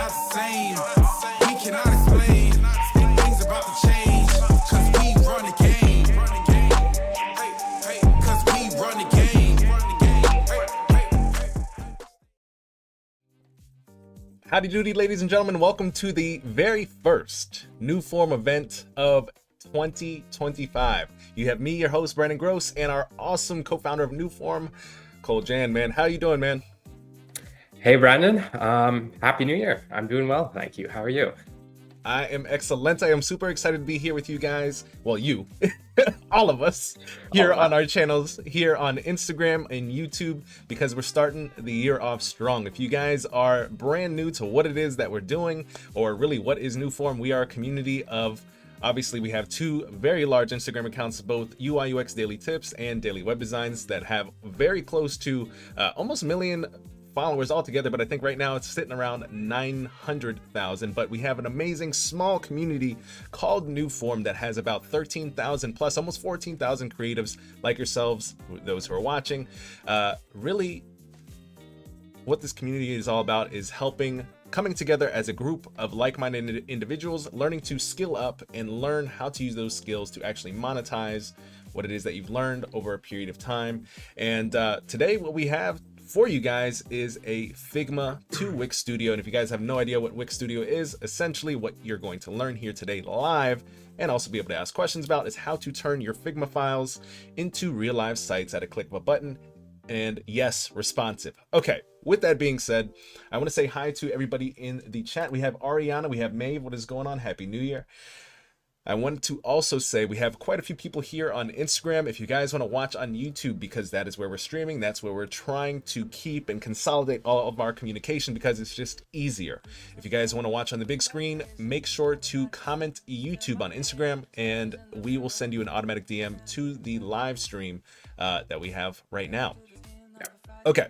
not the same. We cannot explain. Things about to change. Cause we run the game. Cause we run the game. Howdy doody, ladies and gentlemen. Welcome to the very first new form event of 2025. You have me, your host, Brandon Groce, and our awesome co-founder of Newform, Cole Jan, man. How you doing, man? Hey, Brandon. Happy New Year. I'm doing well, thank you. How are you? I am excellent. I am super excited to be here with you guys. Well, you, all of us here on our channels, here on Instagram and YouTube, because we're starting the year off strong. If you guys are brand new to what it is that we're doing, or really what is Newform, we are a community of, obviously, we have two very large Instagram accounts, both UI UX daily tips and daily web designs, that have very close to almost a million followers altogether, but I think right now it's sitting around 900,000. But we have an amazing small community called Newform that has about 13,000 plus, almost 14,000 creatives like yourselves, those who are watching. Really, what this community is all about is coming together as a group of like-minded individuals, learning to skill up and learn how to use those skills to actually monetize what it is that you've learned over a period of time. And today what we have for you guys is a Figma to Wix Studio. And if you guys have no idea what Wix Studio is, essentially what you're going to learn here today live and also be able to ask questions about is how to turn your Figma files into real live sites at a click of a button. And yes, responsive. Okay, with that being said, I want to say hi to everybody in the chat. We have Ariana, we have Maeve. What is going on? Happy New Year. I want to also say we have quite a few people here on Instagram. If you guys want to watch on YouTube, because that is where we're streaming, that's where we're trying to keep and consolidate all of our communication, because it's just easier. If you guys want to watch on the big screen, make sure to comment YouTube on Instagram, and we will send you an automatic DM to the live stream that we have right now. Okay,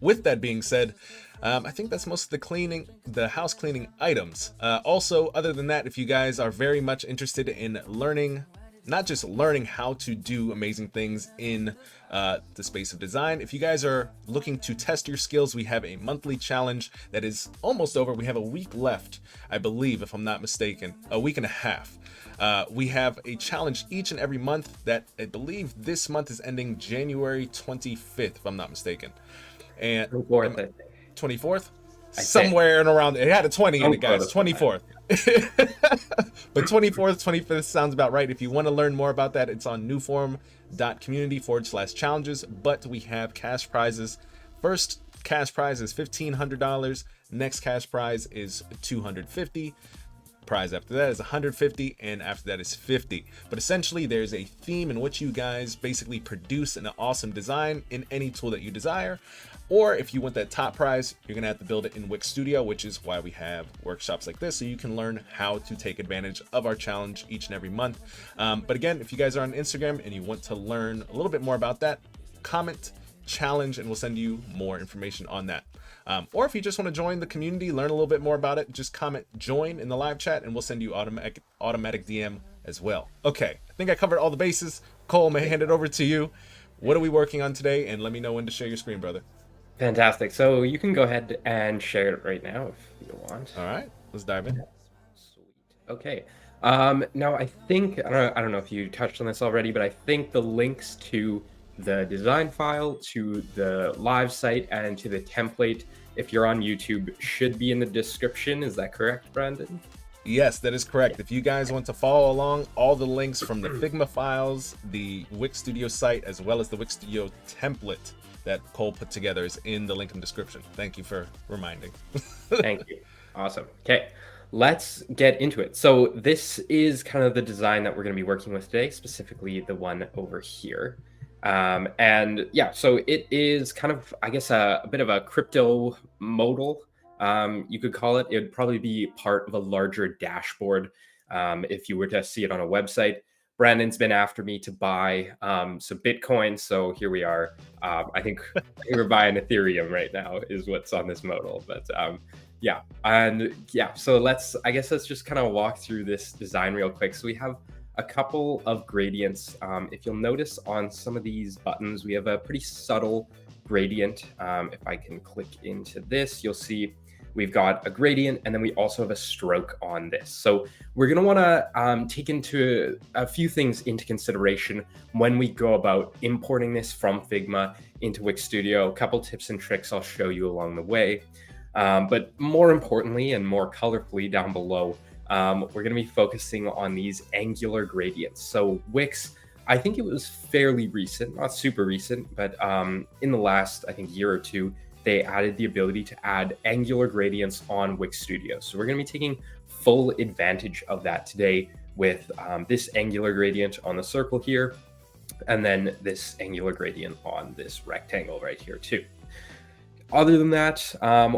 with that being said, I think that's most of the house cleaning items. Also, other than that, if you guys are very much interested in learning, not just learning how to do amazing things in the space of design, if you guys are looking to test your skills, we have a monthly challenge that is almost over. We have a week left, I believe, if I'm not mistaken, a week and a half. We have a challenge each and every month that I believe this month is ending January 25th, if I'm not mistaken. And 24th? Somewhere and around there. It had a 20 in it, guys. 24th. But 24th, 25th sounds about right. If you want to learn more about that, it's on newform.community/challenges. But we have cash prizes. First cash prize is $1,500. Next cash prize is $250. Prize after that is $150, and after that is $50. But essentially there's a theme in which you guys basically produce an awesome design in any tool that you desire. Or if you want that top prize, you're gonna have to build it in Wix Studio, which is why we have workshops like this, so you can learn how to take advantage of our challenge each and every month. But again, if you guys are on Instagram and you want to learn a little bit more about that, comment challenge and we'll send you more information on that. Or if you just want to join the community, learn a little bit more about it, just comment join in the live chat and we'll send you automatic DM as well. Okay, I think I covered all the bases. Cole, may I hand it over to you. What are we working on today? And let me know when to share your screen, brother. Fantastic. So you can go ahead and share it right now if you want. All right, let's dive in. Sweet. Okay. Now I think, I don't know if you touched on this already, but I think the links to the design file, to the live site, and to the template, if you're on YouTube, should be in the description. Is that correct, Brandon? Yes, that is correct. If you guys want to follow along, all the links from the Figma files, the Wix Studio site, as well as the Wix Studio template that Cole put together is in the link in the description. Thank you for reminding. Thank you. Awesome. Okay, let's get into it. So this is kind of the design that we're going to be working with today, specifically the one over here. And yeah, so it is kind of, I guess, a bit of a crypto modal, you could call it. It would probably be part of a larger dashboard if you were to see it on a website. Brandon's been after me to buy some Bitcoin, so here we are. I think we're buying Ethereum right now is what's on this modal. But yeah, and yeah, so let's just kind of walk through this design real quick. So we have a couple of gradients. If you'll notice on some of these buttons, we have a pretty subtle gradient. If I can click into this, you'll see we've got a gradient, and then we also have a stroke on this. So we're going to want to take into a few things into consideration when we go about importing this from Figma into Wix Studio. A couple tips and tricks I'll show you along the way. But more importantly and more colorfully down below, we're going to be focusing on these angular gradients. So Wix, I think it was fairly recent, not super recent, but in the last, I think, year or two, they added the ability to add angular gradients on Wix Studio. So we're going to be taking full advantage of that today with this angular gradient on the circle here, and then this angular gradient on this rectangle right here too. Other than that,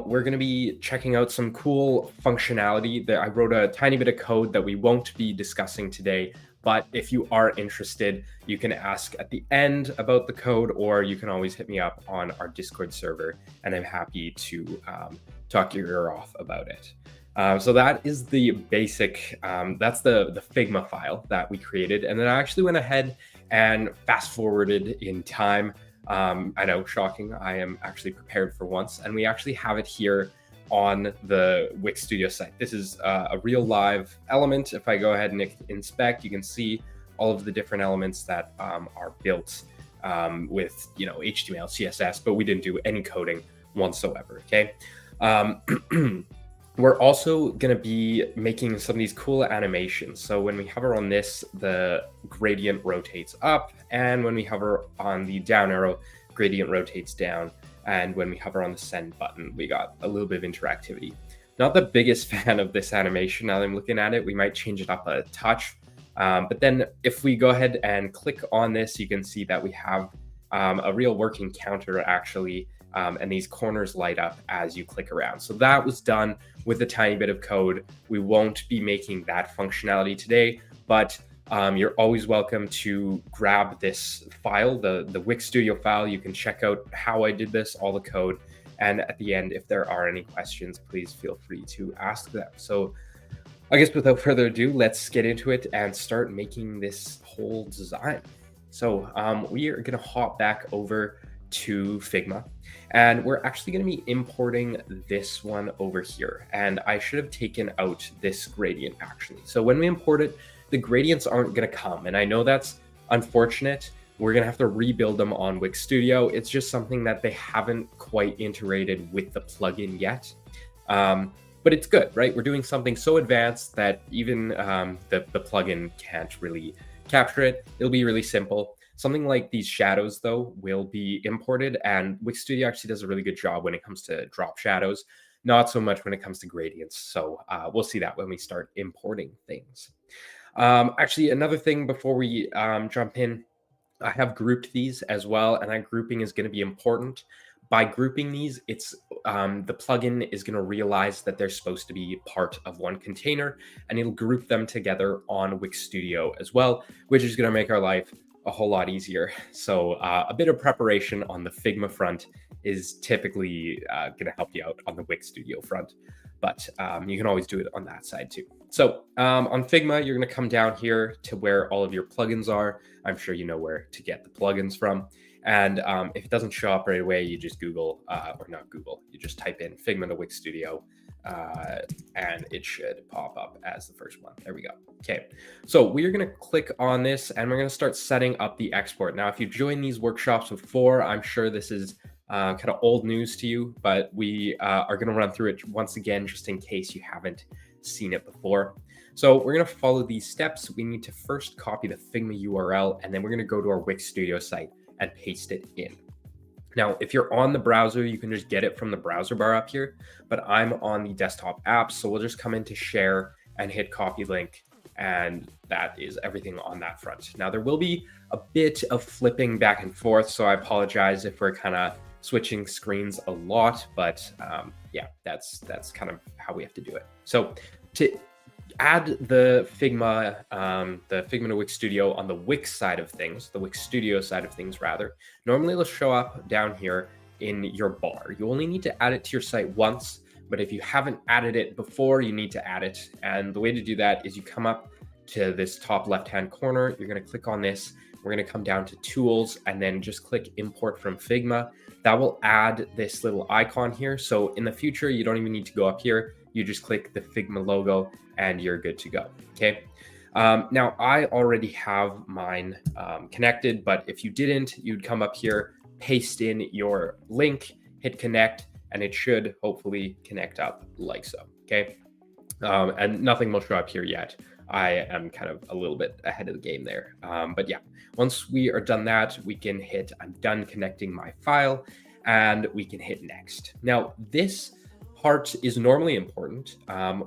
we're going to be checking out some cool functionality that I wrote a tiny bit of code that we won't be discussing today. But if you are interested, you can ask at the end about the code, or you can always hit me up on our Discord server, and I'm happy to talk your ear off about it. So that is the basic, that's the Figma file that we created. And then I actually went ahead and fast forwarded in time. I know, shocking, I am actually prepared for once, and we actually have it here on the Wix Studio site. This is a real live element. If I go ahead and inspect, you can see all of the different elements that are built with, you know, HTML, CSS, but we didn't do any coding whatsoever, okay? We're also going to be making some of these cool animations. So when we hover on this, the gradient rotates up, and when we hover on the down arrow, gradient rotates down. And when we hover on the send button, we got a little bit of interactivity. Not the biggest fan of this animation now that I'm looking at it. We might change it up a touch. But then if we go ahead and click on this, you can see that we have a real working counter actually. And these corners light up as you click around. So that was done with a tiny bit of code. We won't be making that functionality today, but you're always welcome to grab this file, the Wix Studio file. You can check out how I did this, all the code. And at the end, if there are any questions, please feel free to ask them. So I guess without further ado, let's get into it and start making this whole design. So we are going to hop back over to Figma, and we're actually going to be importing this one over here. And I should have taken out this gradient actually. So when we import it, the gradients aren't going to come. And I know that's unfortunate. We're going to have to rebuild them on Wix Studio. It's just something that they haven't quite integrated with the plugin yet. But it's good, right? We're doing something so advanced that even the plugin can't really capture it. It'll be really simple. Something like these shadows, though, will be imported, and Wix Studio actually does a really good job when it comes to drop shadows, not so much when it comes to gradients. So we'll see that when we start importing things. Actually, another thing before we jump in, I have grouped these as well, and that grouping is going to be important. By grouping these, it's the plugin is going to realize that they're supposed to be part of one container, and it'll group them together on Wix Studio as well, which is going to make our life a whole lot easier. So a bit of preparation on the Figma front is typically going to help you out on the Wix Studio front, but you can always do it on that side too. So on Figma, you're going to come down here to where all of your plugins are. I'm sure you know where to get the plugins from. And if it doesn't show up right away, you just Google, or not Google, you just type in Figma to Wix Studio, and it should pop up as the first one. There we go. Okay, so we are going to click on this, and we're going to start setting up the export. Now, if you've joined these workshops before, I'm sure this is kind of old news to you, but we are going to run through it once again, just in case you haven't seen it before. So we're going to follow these steps. We need to first copy the Figma URL, and then we're going to go to our Wix Studio site and paste it in. Now, if you're on the browser, you can just get it from the browser bar up here, but I'm on the desktop app, so we'll just come into share and hit copy link, and that is everything on that front. Now, there will be a bit of flipping back and forth, so I apologize if we're kind of switching screens a lot, but yeah, that's kind of how we have to do it. So to add the Figma to Wix Studio on the Wix side of things, the Wix Studio side of things rather, normally it'll show up down here in your bar. You only need to add it to your site once, but if you haven't added it before, you need to add it. And the way to do that is you come up to this top left-hand corner, you're going to click on this. We're going to come down to tools and then just click import from Figma. that will add this little icon here. So in the future, you don't even need to go up here. You just click the Figma logo and you're good to go. Okay. Now I already have mine connected, but if you didn't, you'd come up here, paste in your link, hit connect, and it should hopefully connect up like so. Okay. And nothing will show up here yet. I am kind of a little bit ahead of the game there. But yeah, once we are done that, we can hit I'm done connecting my file and we can hit next. Now, this part is normally important.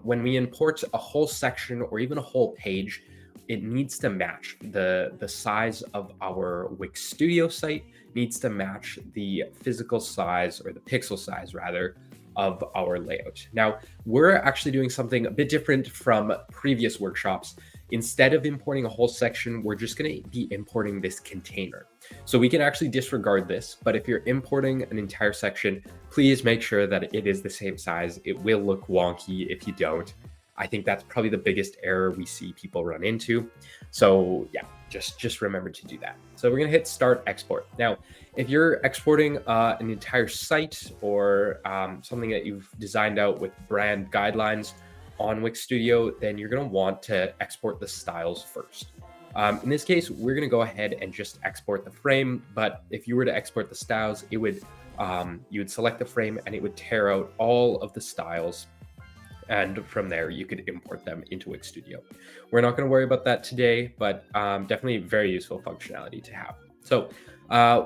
When we import a whole section or even a whole page, it needs to match the size of our Wix Studio site, needs to match the physical size, or the pixel size rather, of our layout. Now, we're actually doing something a bit different from previous workshops. Instead of importing a whole section, we're just going to be importing this container. So we can actually disregard this, but if you're importing an entire section, please make sure that it is the same size. It will look wonky if you don't. I think that's probably the biggest error we see people run into. So yeah, just remember to do that. So we're going to hit start export. Now, if you're exporting an entire site or something that you've designed out with brand guidelines on Wix Studio, then you're going to want to export the styles first. In this case, we're going to go ahead and just export the frame. But if you were to export the styles, it would you would select the frame and it would tear out all of the styles. And from there, you could import them into Wix Studio. We're not going to worry about that today, but definitely very useful functionality to have. So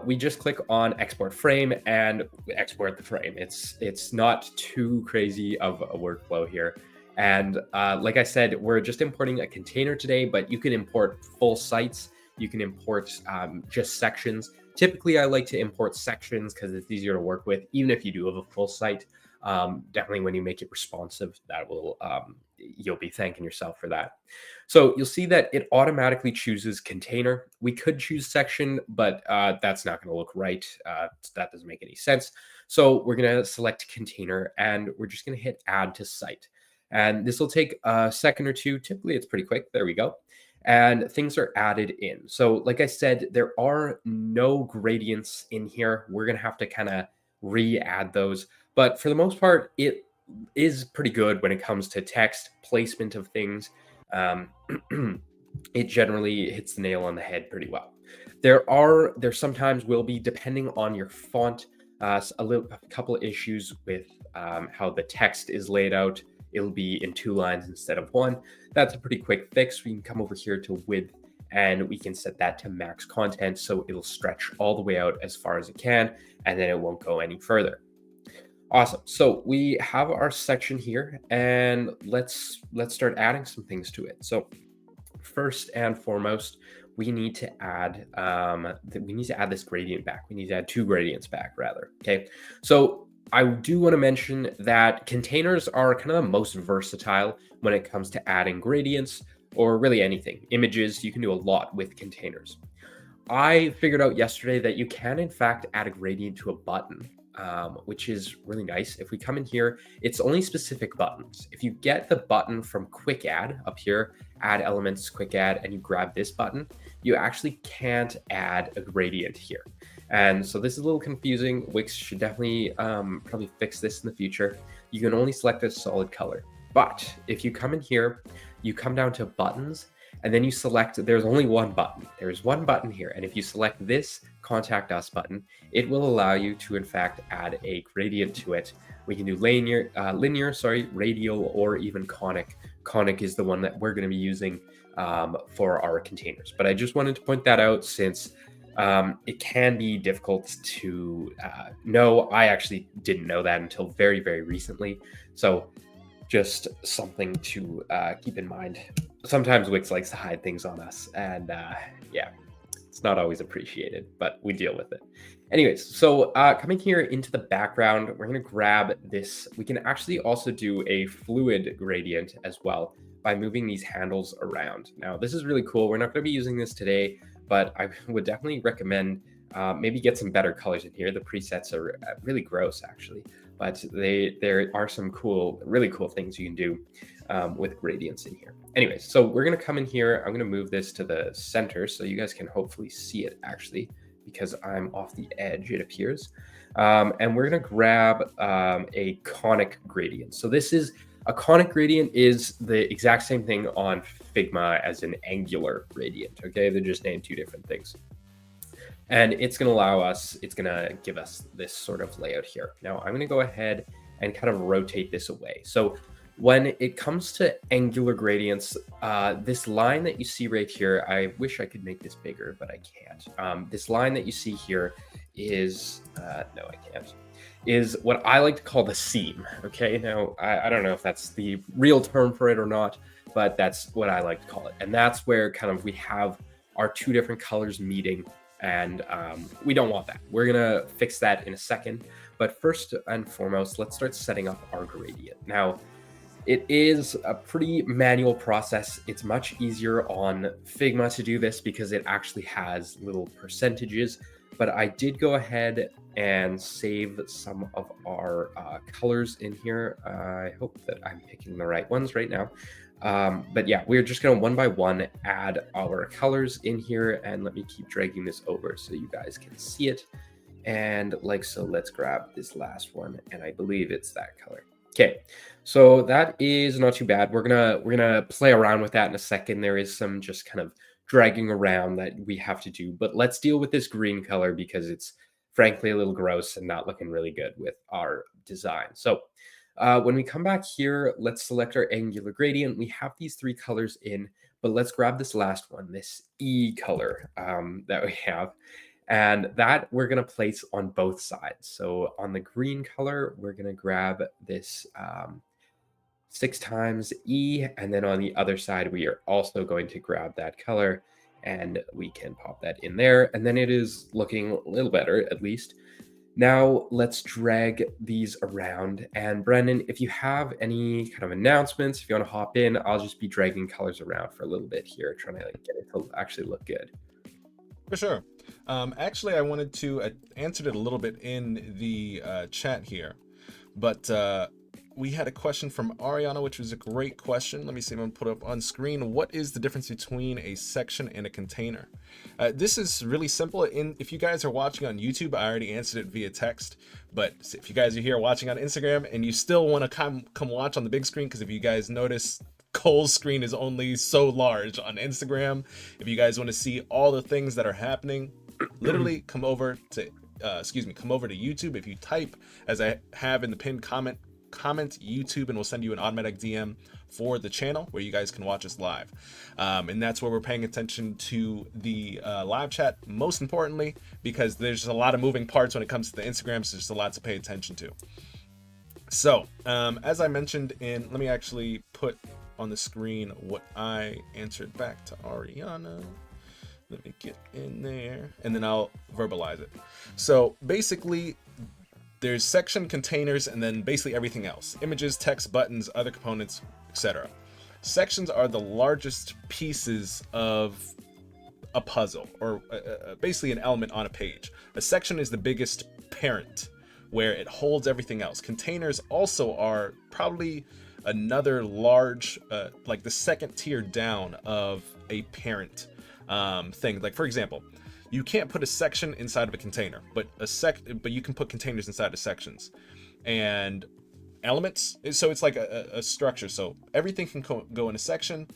we just click on export frame and export the frame. It's not too crazy of a workflow here. And like I said, we're just importing a container today, but you can import full sites. You can import just sections. Typically, I like to import sections because it's easier to work with, even if you do have a full site. Definitely when you make it responsive, that will you'll be thanking yourself for that. So you'll see that it automatically chooses container. We could choose section, but that's not going to look right. That doesn't make any sense. So we're going to select container and we're just going to hit add to site. And this will take a second or two. Typically, it's pretty quick. There we go. And things are added in. So like I said, there are no gradients in here. We're going to have to kind of re-add those. But for the most part, it is pretty good when it comes to text placement of things. It generally hits the nail on the head pretty well. There sometimes will be, depending on your font, a couple of issues with how the text is laid out. It'll be in 2 lines instead of 1. That's a pretty quick fix. We can come over here to width and we can set that to max content. So it'll stretch all the way out as far as it can, and then it won't go any further. Awesome. So we have our section here and let's start adding some things to it. So first and foremost, we need to add this gradient back. We need to add 2 gradients back rather. Okay. So I do want to mention that containers are kind of the most versatile when it comes to adding gradients or really anything. Images, you can do a lot with containers. I figured out yesterday that you can in fact add a gradient to a button, which is really nice. If we come in here, it's only specific buttons. If you get the button from Quick Add up here, add elements, Quick Add, and you grab this button, you actually can't add a gradient here. And so this is a little confusing. Wix should definitely probably fix this in the future. You can only select a solid color. But if you come in here, you come down to buttons, and then you select, there's only one button. There's one button here. And if you select this Contact Us button, it will allow you to, in fact, add a gradient to it. We can do linear, radial, or even conic. Conic is the one that we're going to be using for our containers. But I just wanted to point that out since it can be difficult to know. I actually didn't know that until very, very recently. So just something to keep in mind. Sometimes Wix likes to hide things on us, and yeah, it's not always appreciated, but we deal with it. Anyways, so coming here into the background, we're going to grab this. We can actually also do a fluid gradient as well by moving these handles around. Now, this is really cool. We're not going to be using this today, but I would definitely recommend maybe get some better colors in here. The presets are really gross, actually, but there are some really cool things you can do with gradients in here. Anyways, so we're going to come in here. I'm going to move this to the center so you guys can hopefully see it actually, because I'm off the edge, it appears. And we're going to grab a conic gradient. So this is a conic gradient is the exact same thing on Figma as an angular gradient. Okay, they're just named two different things. And it's going to allow us, it's going to give us this sort of layout here. Now I'm going to go ahead and kind of rotate this away. So when it comes to angular gradients, this line that you see right here, I wish I could make this bigger, but I can't. This line that you see here is, no, I can't, is what I like to call the seam. Okay, now I don't know if that's the real term for it or not, but that's what I like to call it. And that's where kind of we have our two different colors meeting, and we don't want that. We're gonna fix that in a second. But first and foremost, let's start setting up our gradient. Now, it is a pretty manual process. It's much easier on Figma to do this because it actually has little percentages, but I did go ahead and save some of our colors in here. I hope that I'm picking the right ones right now. But yeah, we're just gonna one by one add our colors in here, and let me keep dragging this over so you guys can see it. And like so, let's grab this last one, and I believe it's that color. Okay, so that is not too bad. We're gonna play around with that in a second. There is some just kind of dragging around that we have to do, but let's deal with this green color because it's frankly a little gross and not looking really good with our design. So when we come back here, let's select our angular gradient. We have these three colors in, but let's grab this last one, this E color that we have. And that we're going to place on both sides. So on the green color, we're going to grab this 6 times E. And then on the other side, we are also going to grab that color and we can pop that in there. And then it is looking a little better, at least. Now let's drag these around. And Brendan, if you have any kind of announcements, if you want to hop in, I'll just be dragging colors around for a little bit here, trying to get it to actually look good. For sure. Actually, I wanted to answer it a little bit in the chat here, but we had a question from Ariana, which was a great question. Let me see if I can put up on screen. What is the difference between a section and a container? This is really simple. If you guys are watching on YouTube, I already answered it via text, but if you guys are here watching on Instagram and you still want to come watch on the big screen, because if you guys notice, Cole's screen is only so large on Instagram. If you guys want to see all the things that are happening, literally come over to YouTube. If you type, as I have in the pinned comment YouTube, and we'll send you an automatic DM for the channel where you guys can watch us live. And that's where we're paying attention to the live chat, most importantly, because there's a lot of moving parts when it comes to the Instagram, so there's a lot to pay attention to. So as I mentioned let me actually put on the screen what I answered back to Ariana. Let me get in there and then I'll verbalize it. So basically there's section, containers, and then basically everything else: images, text, buttons, other components, etc. Sections are the largest pieces of a puzzle, or basically an element on a page. A section is the biggest parent where it holds everything else. Containers also are probably another large, like the second tier down of a parent thing. Like for example, you can't put a section inside of a container, but you can put containers inside of sections. And elements, so it's like a structure. So everything can go in a section.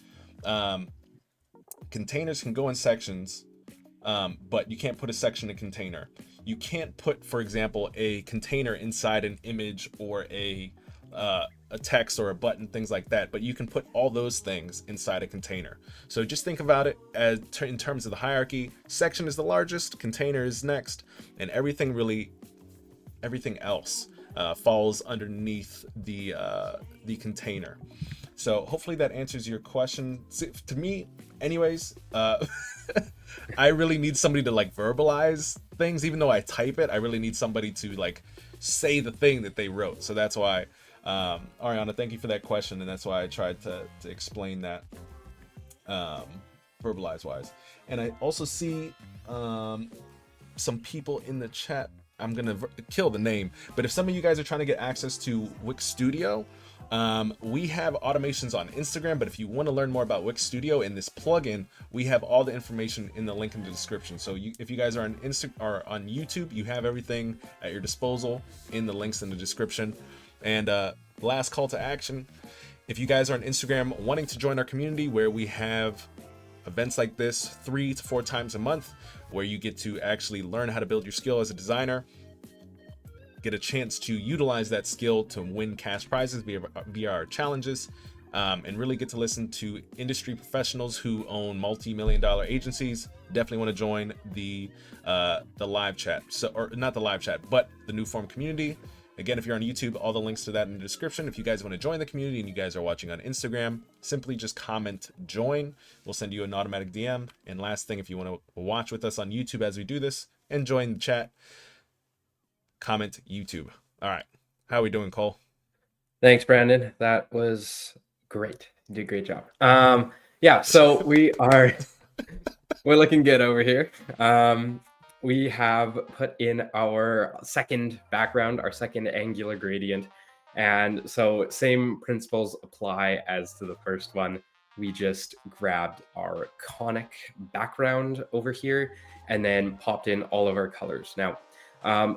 Containers can go in sections, but you can't put a section in a container. You can't put, for example, a container inside an image or a text or a button, things like that, but you can put all those things inside a container. So just think about it as in terms of the hierarchy. Section is the largest, container is next, and everything else falls underneath the container. So hopefully that answers your question. To me, anyways, I really need somebody to like verbalize things. Even though I type it, I really need somebody to like say the thing that they wrote. So that's why, Ariana, thank you for that question, and that's why I tried to explain that verbalize wise. And I also see some people in the chat. I'm gonna kill the name, but if some of you guys are trying to get access to Wix Studio, We have automations on Instagram, but if you want to learn more about Wix Studio and this plugin, we have all the information in the link in the description. So if you guys are on on YouTube, you have everything at your disposal in the links in the description. And last call to action, if you guys are on Instagram wanting to join our community where we have events like this 3 to 4 times a month, where you get to actually learn how to build your skill as a designer, get a chance to utilize that skill to win cash prizes via our challenges, and really get to listen to industry professionals who own multi-million-dollar agencies, definitely want to join the live chat. So, or not the live chat, but the new form community. Again, if you're on YouTube, all the links to that in the description. If you guys want to join the community and you guys are watching on Instagram, simply just comment join. We'll send you an automatic DM. And last thing, if you want to watch with us on YouTube as we do this and join the chat, comment YouTube. All right. How are we doing, Cole? Thanks, Brandon. That was great. You did a great job. Yeah, so we're looking good over here. We have put in our second background, our second angular gradient. And so same principles apply as to the first one. We just grabbed our conic background over here and then popped in all of our colors. Now,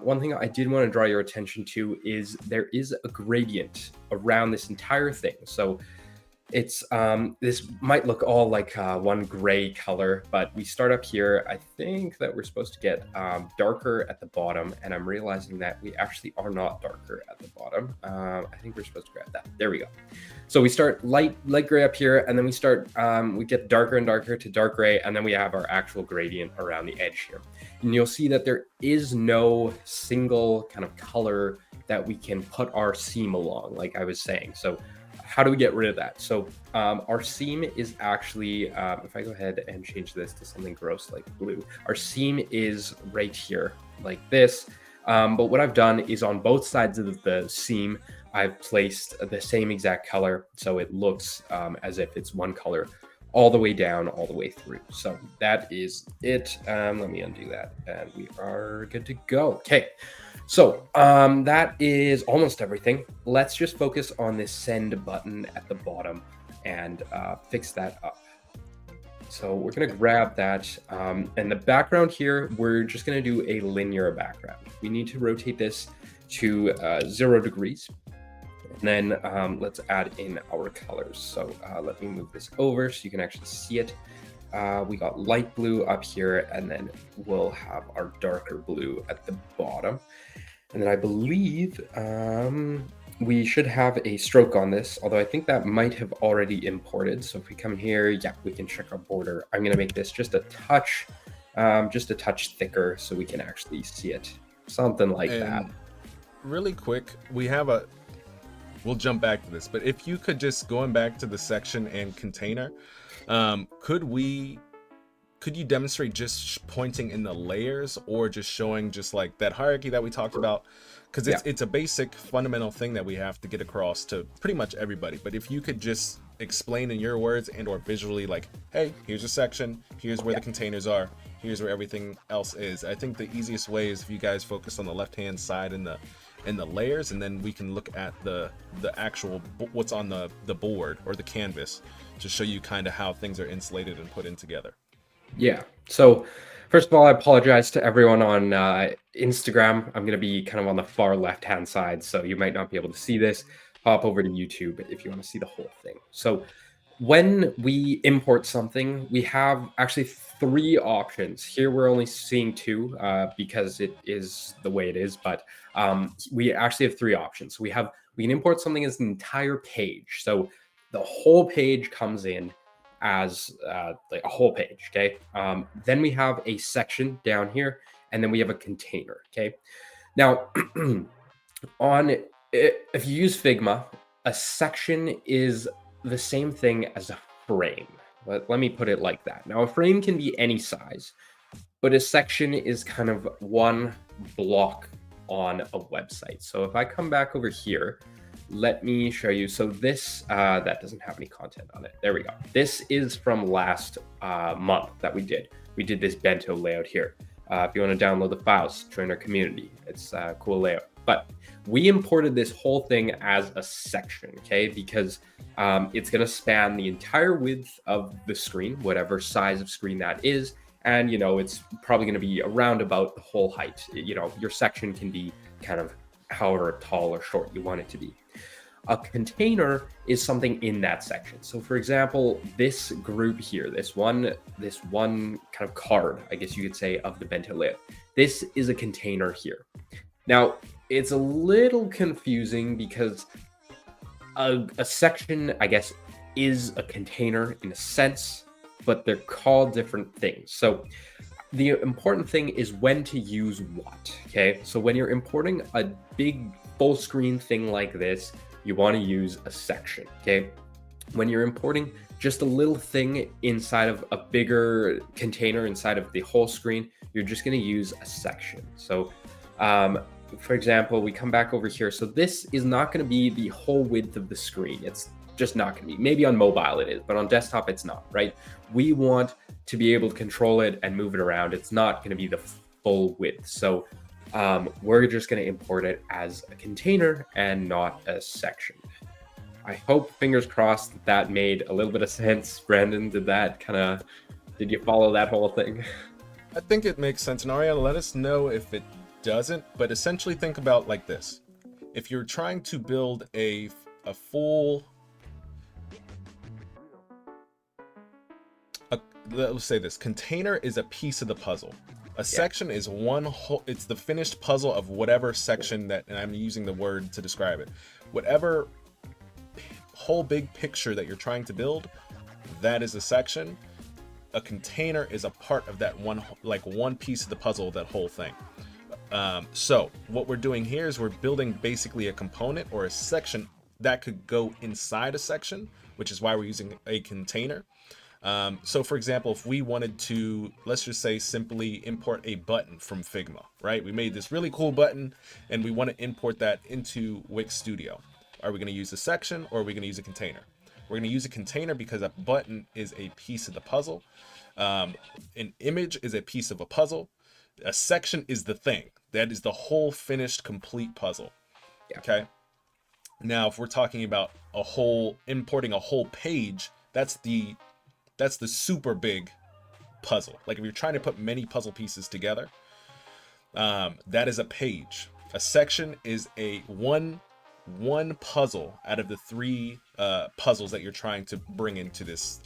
one thing I did want to draw your attention to is there is a gradient around this entire thing. So it's this might look all like one gray color, but we start up here. I think that we're supposed to get darker at the bottom, and I'm realizing that we actually are not darker at the bottom. I think we're supposed to grab that. There we go. So we start light gray up here, and then we start we get darker and darker to dark gray, and then we have our actual gradient around the edge here. And you'll see that there is no single kind of color that we can put our seam along, like I was saying. So how do we get rid of that? So our seam is actually, if I go ahead and change this to something gross like blue, our seam is right here like this. But what I've done is on both sides of the seam, I've placed the same exact color. So it looks as if it's one color all the way down, all the way through. So that is it. Let me undo that and we are good to go. Okay. So that is almost everything. Let's just focus on this send button at the bottom and fix that up. So we're gonna grab that. And the background here, we're just gonna do a linear background. We need to rotate this to 0 degrees. And then let's add in our colors. So let me move this over so you can actually see it. We got light blue up here, and then we'll have our darker blue at the bottom. And then I believe we should have a stroke on this, although I think that might have already imported. So if we come here, yeah, we can check our border. I'm going to make this just a touch thicker so we can actually see it. Something like that. Really quick, we'll jump back to this, but if you could just, going back to the section and container, could you demonstrate just pointing in the layers or just showing just like that hierarchy that we talked about? Because it's a basic fundamental thing that we have to get across to pretty much everybody. But if you could just explain in your words and or visually, like, hey, here's a section, here's where the containers are, here's where everything else is. I think the easiest way is if you guys focus on the left-hand side in the layers, and then we can look at the actual what's on the board or the canvas to show you kind of how things are insulated and put in together. Yeah. So first of all, I apologize to everyone on Instagram. I'm going to be kind of on the far left-hand side, so you might not be able to see this. Hop over to YouTube if you want to see the whole thing. So when we import something, we have actually 3 options. Here we're only seeing 2 because it is the way it is, but we actually have 3 options. We can import something as an entire page. So the whole page comes in as like a whole page, okay? Then we have a section down here, and then we have a container, okay? Now, if you use Figma, a section is the same thing as a frame. Let me put it like that. Now, a frame can be any size, but a section is kind of one block on a website. So if I come back over here, let me show you. So this, that doesn't have any content on it. There we go. This is from last month that we did. We did this bento layout here. If you want to download the files, join our community. It's a cool layout. But we imported this whole thing as a section, okay? Because it's gonna span the entire width of the screen, whatever size of screen that is. And, you know, it's probably gonna be around about the whole height. You know, your section can be kind of however tall or short you want it to be. A container is something in that section. So for example, this group here, this one kind of card, I guess you could say, of the bento layout, this is a container here. Now, it's a little confusing because a section, I guess, is a container in a sense, but they're called different things. So the important thing is when to use what, okay? So when you're importing a big full screen thing like this, you want to use a section, okay? When you're importing just a little thing inside of a bigger container inside of the whole screen, you're just going to use a section. So for example, we come back over here. So this is not going to be the whole width of the screen. It's just not going to be. Maybe on mobile it is, but on desktop it's not, right? We want to be able to control it and move it around. It's not going to be the full width. So we're just going to import it as a container and not a section. I hope, fingers crossed, that made a little bit of sense. Brandon, did you follow that whole thing? I think it makes sense. And Ariana, let us know if it doesn't, but essentially think about like this. If you're trying to build a full, let's say this, container is a piece of the puzzle. A section is one whole, it's the finished puzzle of whatever section that, and I'm using the word to describe it, whatever whole big picture that you're trying to build, that is a section. A container is a part of that one, like one piece of the puzzle, that whole thing. So what we're doing here is we're building basically a component or a section that could go inside a section, which is why we're using a container. So for example, if we wanted to, let's just say, simply import a button from Figma, right? We made this really cool button and we want to import that into Wix Studio. Are we going to use a section or are we going to use a container? We're going to use a container because a button is a piece of the puzzle. An image is a piece of a puzzle. A section is the thing. That is the whole finished, complete puzzle. Yeah. Okay. Now, if we're talking about importing a whole page, that's the super big puzzle. Like if you're trying to put many puzzle pieces together, that is a page. A section is a one puzzle out of the three puzzles that you're trying to bring into this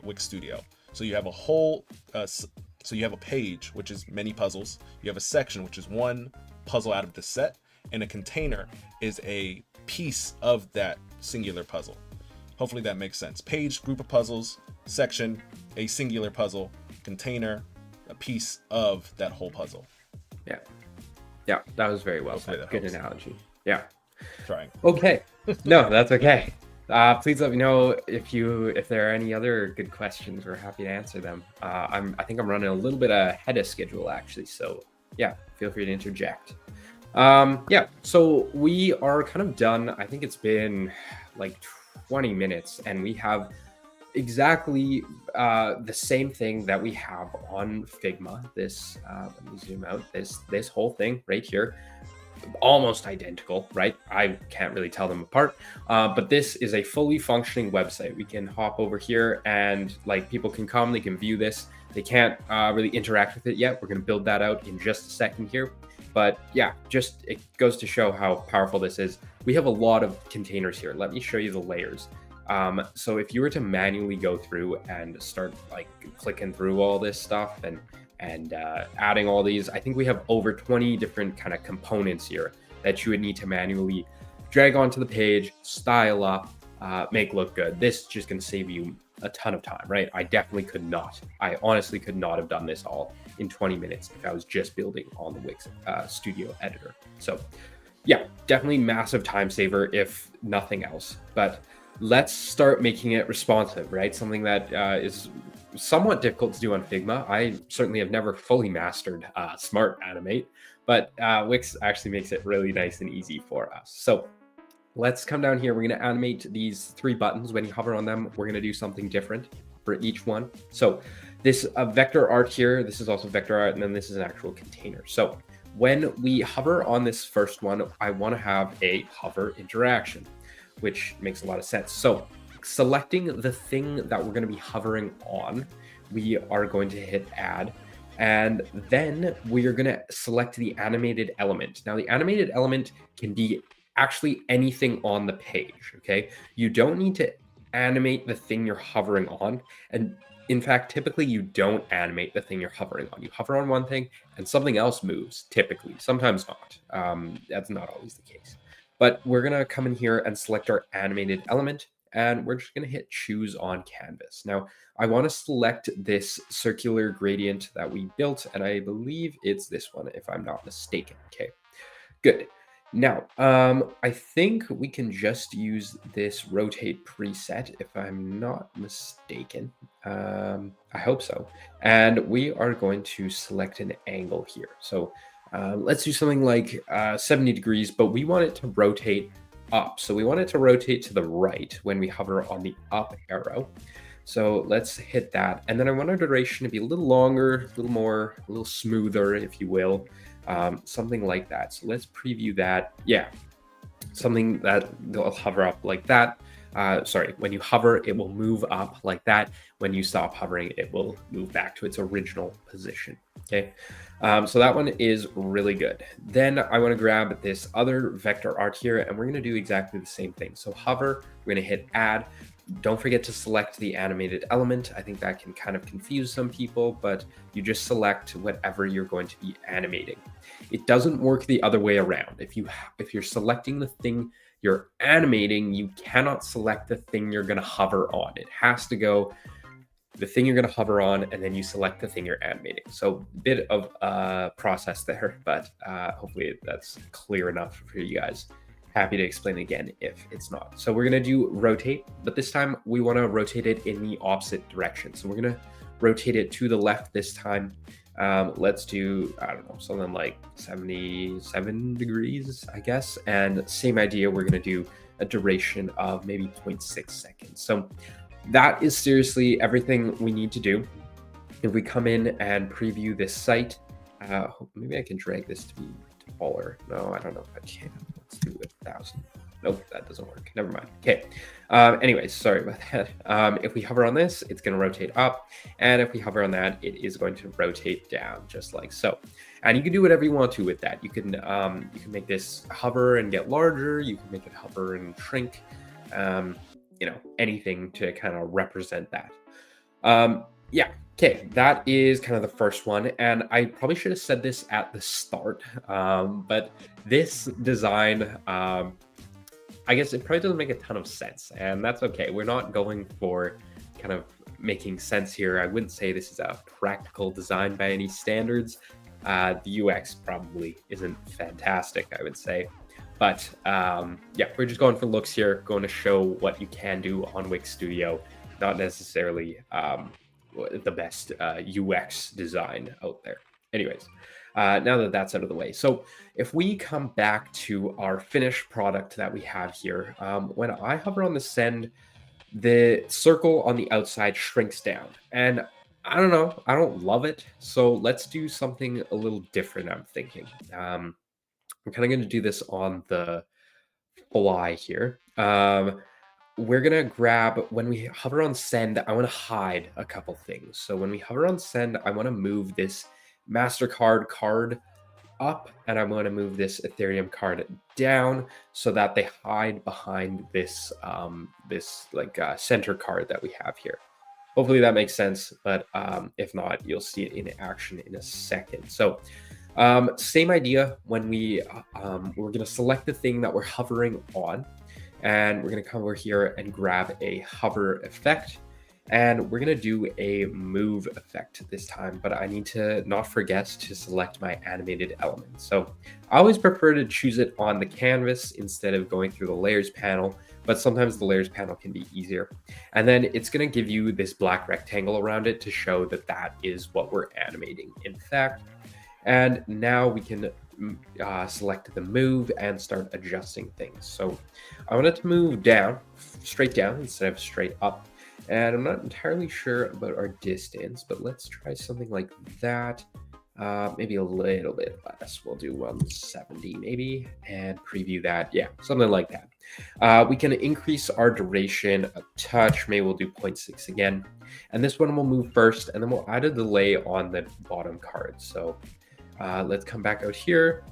Wix Studio. So you have a whole, so you have a page, which is many puzzles. You have a section, which is one puzzle out of the set, and a container is a piece of that singular puzzle. Hopefully that makes sense. Page, group of puzzles, section, a singular puzzle, container, a piece of that whole puzzle. Yeah, that was very well said. Good analogy. Yeah. Trying. Okay. No, that's okay. Please let me know if there are any other good questions. We're happy to answer them. I think I'm running a little bit ahead of schedule actually, so yeah, feel free to interject. Yeah, so we are kind of done. I think it's been like 20 minutes, and we have exactly the same thing that we have on Figma. This let me zoom out. This whole thing right here, almost identical, right? I can't really tell them apart, but this is a fully functioning website. We can hop over here and like people can come, they can view this. They can't really interact with it yet. We're going to build that out in just a second here. But yeah, just it goes to show how powerful this is. We have a lot of containers here. Let me show you the layers. So if you were to manually go through and start like clicking through all this stuff and adding all these, I think we have over 20 different kind of components here that you would need to manually drag onto the page, style up, make look good. This is just going to save you a ton of time, right? I honestly could not have done this all in 20 minutes if I was just building on the Wix Studio editor. So yeah, definitely massive time saver if nothing else. But let's start making it responsive, right? Something that is somewhat difficult to do on Figma. I certainly have never fully mastered Smart Animate, but Wix actually makes it really nice and easy for us. So let's come down here. We're going to animate these 3 buttons. When you hover on them, we're going to do something different for each one. So this vector art here, this is also vector art, and then this is an actual container. So when we hover on this first one, I want to have a hover interaction, which makes a lot of sense. So selecting the thing that we're going to be hovering on, we are going to hit add, and then we are going to select the animated element. Now the animated element can be actually anything on the page, okay? You don't need to animate the thing you're hovering on, and in fact, typically you don't animate the thing you're hovering on. You hover on one thing and something else moves, typically, sometimes not. That's not always the case. But we're gonna come in here and select our animated element, and we're just gonna hit choose on canvas. Now, I wanna select this circular gradient that we built, and I believe it's this one, if I'm not mistaken, okay? Good. Now, I think we can just use this rotate preset, if I'm not mistaken. I hope so. And we are going to select an angle here. So let's do something like 70 degrees, but we want it to rotate up. So we want it to rotate to the right when we hover on the up arrow. So let's hit that. And then I want our duration to be a little longer, a little smoother, if you will. Something like that. So let's preview that. Yeah, something that will hover up like that. Sorry, when you hover, it will move up like that. When you stop hovering, it will move back to its original position. Okay, so that one is really good. Then I want to grab this other vector art here, and we're going to do exactly the same thing. So hover, we're going to hit add. Don't forget to select the animated element. I think that can kind of confuse some people, but you just select whatever you're going to be animating. It doesn't work the other way around. If you're selecting the thing you're animating, you cannot select the thing you're going to hover on. It has to go the thing you're going to hover on, and then you select the thing you're animating. So a bit of a process there, but hopefully that's clear enough for you guys. Happy to explain again if it's not. So we're going to do rotate, but this time we want to rotate it in the opposite direction. So we're going to rotate it to the left this time. Let's do, I don't know, something like 77 degrees, I guess. And same idea, we're going to do a duration of maybe 0.6 seconds. So that is seriously everything we need to do. If we come in and preview this site, maybe I can drag this to be taller. No, I don't know if I can. Let's do 1,000. Nope, that doesn't work. Never mind. Okay. Anyways, sorry about that. If we hover on this, it's going to rotate up. And if we hover on that, it is going to rotate down just like so. And you can do whatever you want to with that. You can make this hover and get larger. You can make it hover and shrink. You know, anything to kind of represent that. Yeah. Okay, that is kind of the first one, and I probably should have said this at the start, but this design, I guess it probably doesn't make a ton of sense, and that's okay. We're not going for kind of making sense here. I wouldn't say this is a practical design by any standards. The UX probably isn't fantastic, I would say. But yeah, we're just going for looks here, going to show what you can do on Wix Studio, not necessarily the best UX design out there. Anyways, now that that's out of the way. So if we come back to our finished product that we have here, when I hover on the send, the circle on the outside shrinks down. And I don't know, I don't love it. So let's do something a little different, I'm thinking. I'm kind of going to do this on the fly here. We're going to grab, when we hover on send, I want to hide a couple things. So when we hover on send, I want to move this MasterCard card up, and I want to move this Ethereum card down so that they hide behind this, center card that we have here. Hopefully that makes sense, but if not, you'll see it in action in a second. So same idea when we're going to select the thing that we're hovering on. And we're going to come over here and grab a hover effect. And we're going to do a move effect this time, but I need to not forget to select my animated element. So I always prefer to choose it on the canvas instead of going through the layers panel, but sometimes the layers panel can be easier. And then it's going to give you this black rectangle around it to show that that is what we're animating, in fact. And now we can select the move and start adjusting things. So I want it to move down, straight down instead of straight up. And I'm not entirely sure about our distance, but let's try something like that. Maybe a little bit less. We'll do 170 maybe, and preview that. Yeah, something like that. We can increase our duration a touch. Maybe we'll do 0.6 again. And this one will move first, and then we'll add a delay on the bottom card. So let's come back out here,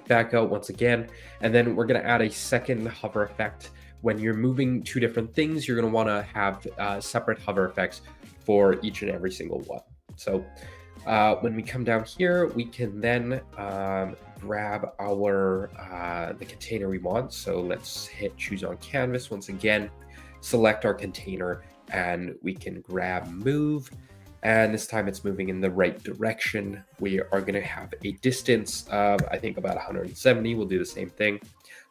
back out once again, and then we're going to add a second hover effect. When you're moving two different things, you're going to want to have separate hover effects for each and every single one. So when we come down here, we can then grab our the container we want. So let's hit choose on canvas once again, select our container, and we can grab move. And this time it's moving in the right direction. We are going to have a distance of, I think, about 170. We'll do the same thing.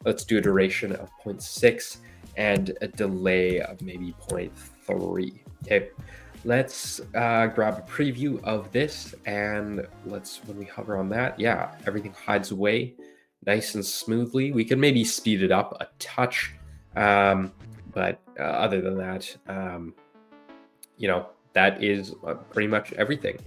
Let's do a duration of 0.6 and a delay of maybe 0.3. Okay. Let's grab a preview of this, and when we hover on that, yeah, everything hides away nice and smoothly. We can maybe speed it up a touch, but other than that, that is pretty much everything.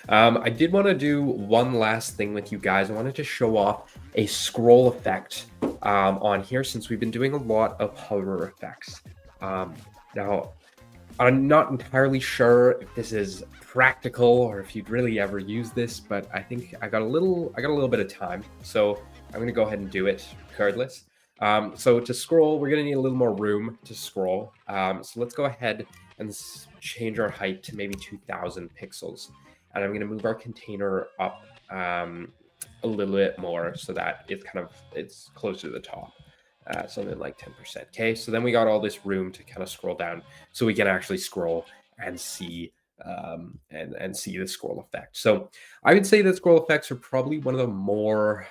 I did want to do one last thing with you guys. I wanted to show off a scroll effect on here, since we've been doing a lot of hover effects. Now, I'm not entirely sure if this is practical or if you'd really ever use this, but I think I got a little bit of time, so I'm going to go ahead and do it regardless. So to scroll, we're going to need a little more room to scroll. So let's go ahead and change our height to maybe 2000 pixels. And I'm going to move our container up a little bit more so that it's closer to the top. Something like 10%. Okay, so then we got all this room to kind of scroll down, so we can actually scroll and see and see the scroll effect. So I would say that scroll effects are probably one of the more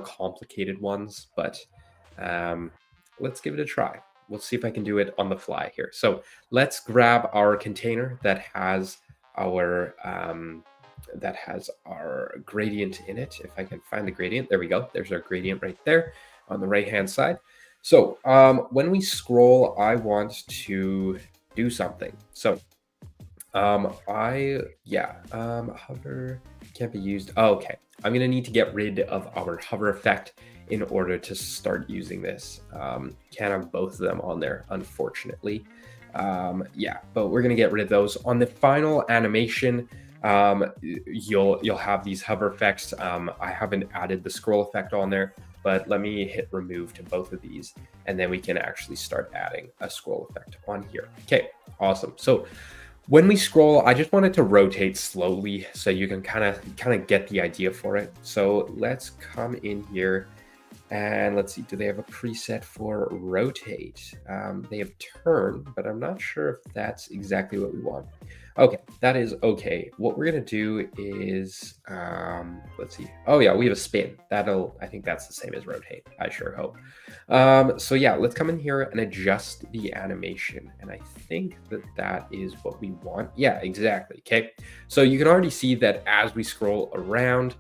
complicated ones, but let's give it a try. We'll see if I can do it on the fly here. So let's grab our container that has our gradient in it. If I can find the gradient, there we go. There's our gradient right there on the right hand side. So when we scroll, I want to do something. So hover can't be used. Oh, okay, I'm gonna need to get rid of our hover effect in order to start using this. Can't have both of them on there, unfortunately. But we're gonna get rid of those. On the final animation, you'll have these hover effects. I haven't added the scroll effect on there, but let me hit remove to both of these, and then we can actually start adding a scroll effect on here. Okay, awesome. So when we scroll, I just wanted to rotate slowly so you can kind of get the idea for it. So let's come in here and let's see, do they have a preset for rotate? They have turn, but I'm not sure if that's exactly what we want. Okay, that is okay. What we're gonna do is, let's see. Oh yeah, we have a spin. I think that's the same as rotate. I sure hope. So yeah, let's come in here and adjust the animation. And I think that is what we want. Yeah, exactly. Okay, so you can already see that as we scroll around,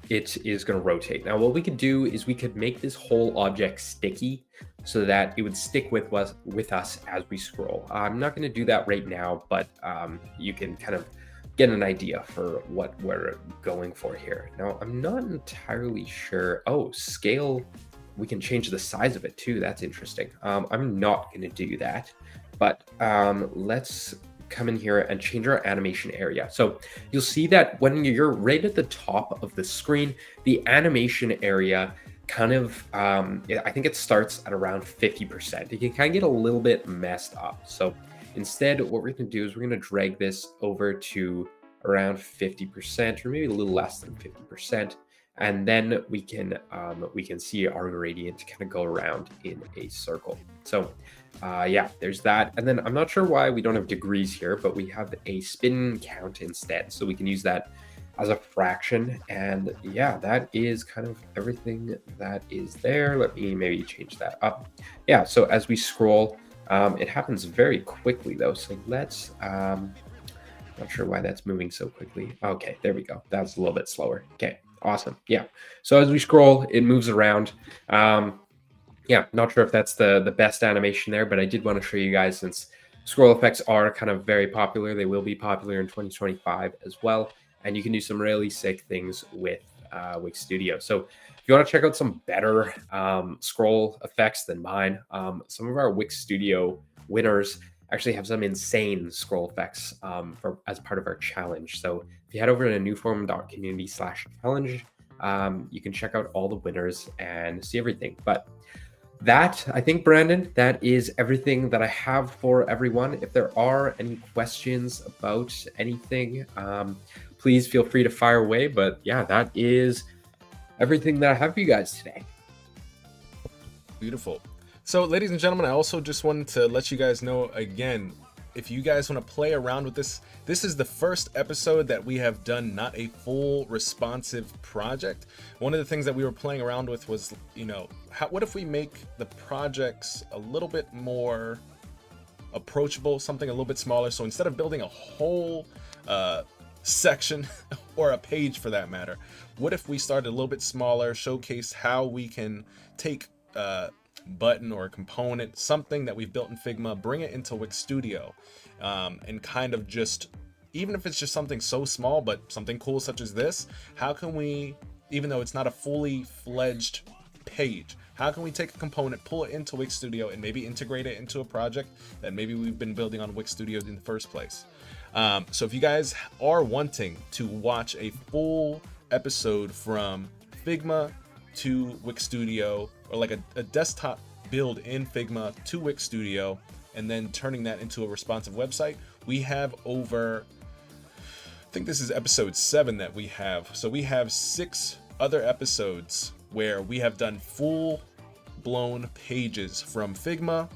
it is going to rotate. Now, what we could do is we could make this whole object sticky so that it would stick with us as we scroll. I'm not going to do that right now, but you can kind of get an idea for what we're going for here. Now, I'm not entirely sure. Oh, scale, we can change the size of it too. That's interesting. I'm not going to do that, but let's come in here and change our animation area. So you'll see that when you're right at the top of the screen, the animation area kind of, I think it starts at around 50%. It can kind of get a little bit messed up. So instead, what we're going to do is we're going to drag this over to around 50%, or maybe a little less than 50%. And then we can see our gradient kind of go around in a circle. So yeah, there's that. And then I'm not sure why we don't have degrees here, but we have a spin count instead. So we can use that as a fraction. And yeah, that is kind of everything that is there. Let me maybe change that up. Yeah, so as we scroll, it happens very quickly though. So let's, not sure why that's moving so quickly. Okay, there we go. That's a little bit slower. Okay, awesome. Yeah, so as we scroll, it moves around. Yeah, not sure if that's the best animation there, but I did want to show you guys since Scroll effects are kind of very popular. They will be popular in 2025 as well. And you can do some really sick things with Wix Studio. So if you want to check out some better scroll effects than mine, some of our Wix Studio winners actually have some insane scroll effects as part of our challenge. So if you head over to newform.community/challenge, you can check out all the winners and see everything. But that, I think, Brandon, that is everything that I have for everyone. If there are any questions about anything, please feel free to fire away. But yeah, that is everything that I have for you guys today. Beautiful. So, ladies and gentlemen, I also just wanted to let you guys know again, if you guys want to play around with this, this is the first episode that we have done not a full responsive project. One of the things that we were playing around with was, what if we make the projects a little bit more approachable, something a little bit smaller? So instead of building a whole section or a page for that matter, what if we started a little bit smaller, showcase how we can take button or a component, something that we've built in Figma, bring it into Wix Studio, and kind of just, even if it's just something so small but something cool such as this, how can we, even though it's not a fully fledged page, how can we take a component, pull it into Wix Studio, and maybe integrate it into a project that maybe we've been building on Wix Studio in the first place? So if you guys are wanting to watch a full episode from Figma to Wix Studio, or like a desktop build in Figma to Wix Studio, and then turning that into a responsive website, we have over, I think this is episode 7 that we have. So we have 6 other episodes where we have done full blown pages from Figma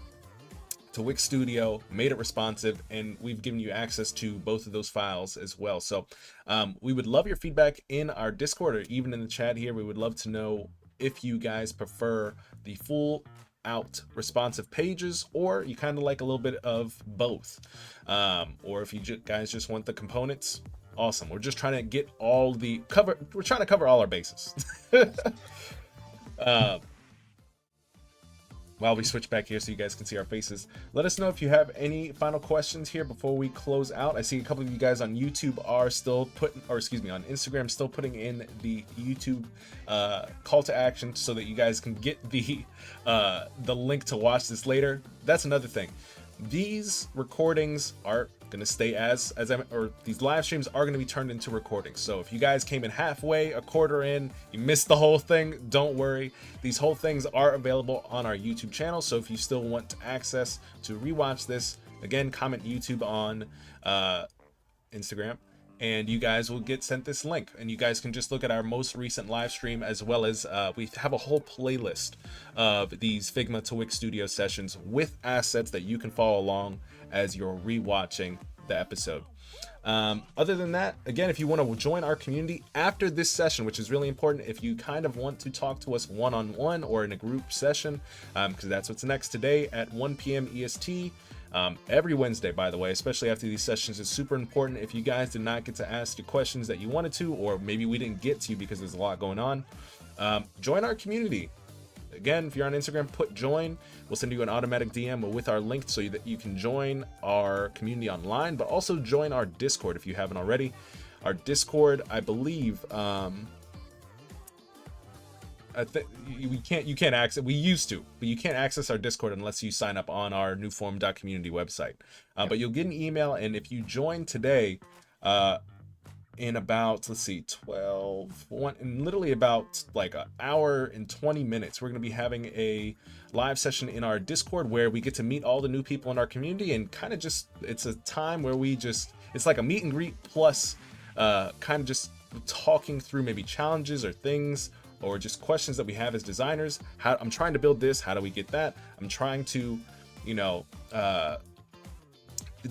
to Wix Studio, made it responsive, and we've given you access to both of those files as well. So we would love your feedback in our Discord or even in the chat here. We would love to know if you guys prefer the full out responsive pages, or you kind of like a little bit of both, or if you guys just want the components. Awesome. We're just trying to get all the we're trying to cover all our bases. While we switch back here so you guys can see our faces, let us know if you have any final questions here before we close out. I see a couple of you guys on YouTube are still putting, or excuse me, on Instagram, still putting in the YouTube call to action so that you guys can get the link to watch this later. That's another thing. These recordings are going to stay or these live streams are going to be turned into recordings. So if you guys came in halfway, a quarter in, you missed the whole thing, don't worry. These whole things are available on our YouTube channel. So if you still want access to rewatch this, again, comment YouTube on Instagram, and you guys will get sent this link, and you guys can just look at our most recent live stream, as well as we have a whole playlist of these Figma to Wix Studio sessions with assets that you can follow along as you're rewatching the episode. Other than that, again, if you want to join our community after this session, which is really important, if you kind of want to talk to us one-on-one or in a group session, because that's what's next today at 1 p.m. EST. Every Wednesday, by the way, especially after these sessions, is super important. If you guys did not get to ask your questions that you wanted to, or maybe we didn't get to because there's a lot going on, join our community. Again, if you're on Instagram, put join. We'll send you an automatic DM with our link so that you can join our community online, but also join our Discord if you haven't already. Our Discord, I believe, I think you can't access. We used to, but you can't access our Discord unless you sign up on our newform.community website. But you'll get an email, and if you join today, in about, let's see, in literally about like an hour and 20 minutes, we're going to be having a live session in our Discord where we get to meet all the new people in our community, and kind of just, it's a time where it's like a meet and greet plus kind of just talking through maybe challenges or things, or just questions that we have as designers. I'm trying to build this. How do we get that? I'm trying to,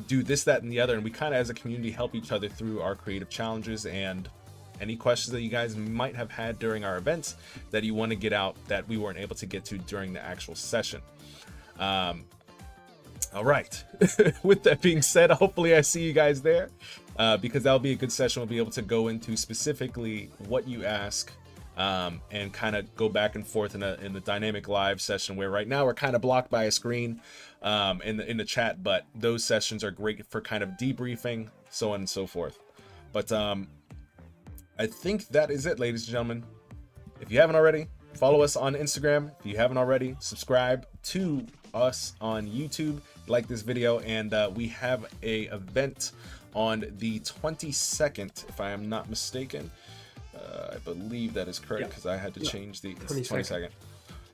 do this, that, and the other. And we kind of, as a community, help each other through our creative challenges and any questions that you guys might have had during our events that you want to get out that we weren't able to get to during the actual session. All right. With that being said, hopefully I see you guys there, because that'll be a good session. We'll be able to go into specifically what you ask, and kind of go back and forth in a dynamic live session, where right now we're kind of blocked by a screen in the chat, but those sessions are great for kind of debriefing, so on and so forth. But I think that is it, ladies and gentlemen. If you haven't already, follow us on Instagram. If you haven't already, subscribe to us on YouTube, like this video, and we have a event on the 22nd, if I am not mistaken. I believe that is correct, because I had to change the 22nd.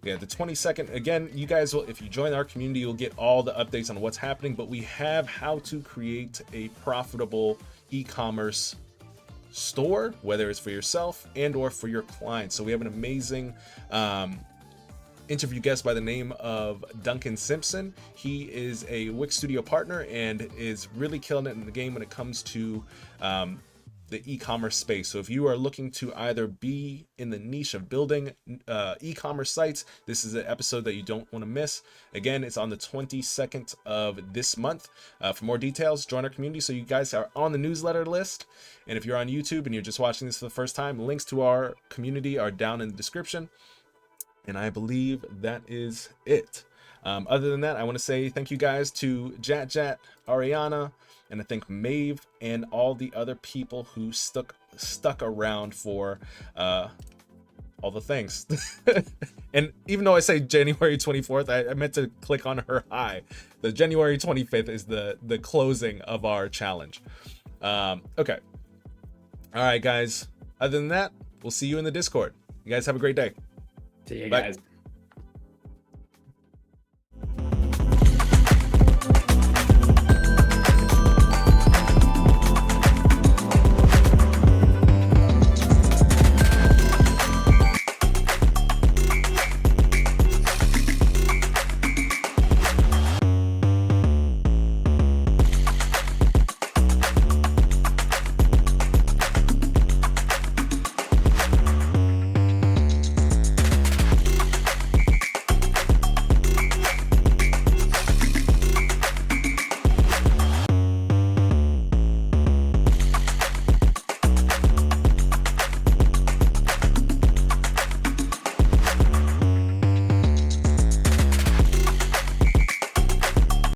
Yeah, the 22nd. Again, you guys will, if you join our community, you'll get all the updates on what's happening, but we have how to create a profitable e-commerce store, whether it's for yourself and or for your clients. So we have an amazing interview guest by the name of Duncan Simpson. He is a Wix Studio partner and is really killing it in the game when it comes to the e-commerce space. So if you are looking to either be in the niche of building e-commerce sites, this is an episode that you don't want to miss. Again, it's on the 22nd of this month. For more details, join our community so you guys are on the newsletter list. And if you're on YouTube and you're just watching this for the first time, links to our community are down in the description. And I believe that is it. Other than that, I want to say thank you guys to Jat, Ariana, and I think Maeve and all the other people who stuck around for all the things. And even though I say January 24th, I meant to click on her high. The January 25th is the closing of our challenge. Okay. All right, guys. Other than that, we'll see you in the Discord. You guys have a great day. See you Bye. guys.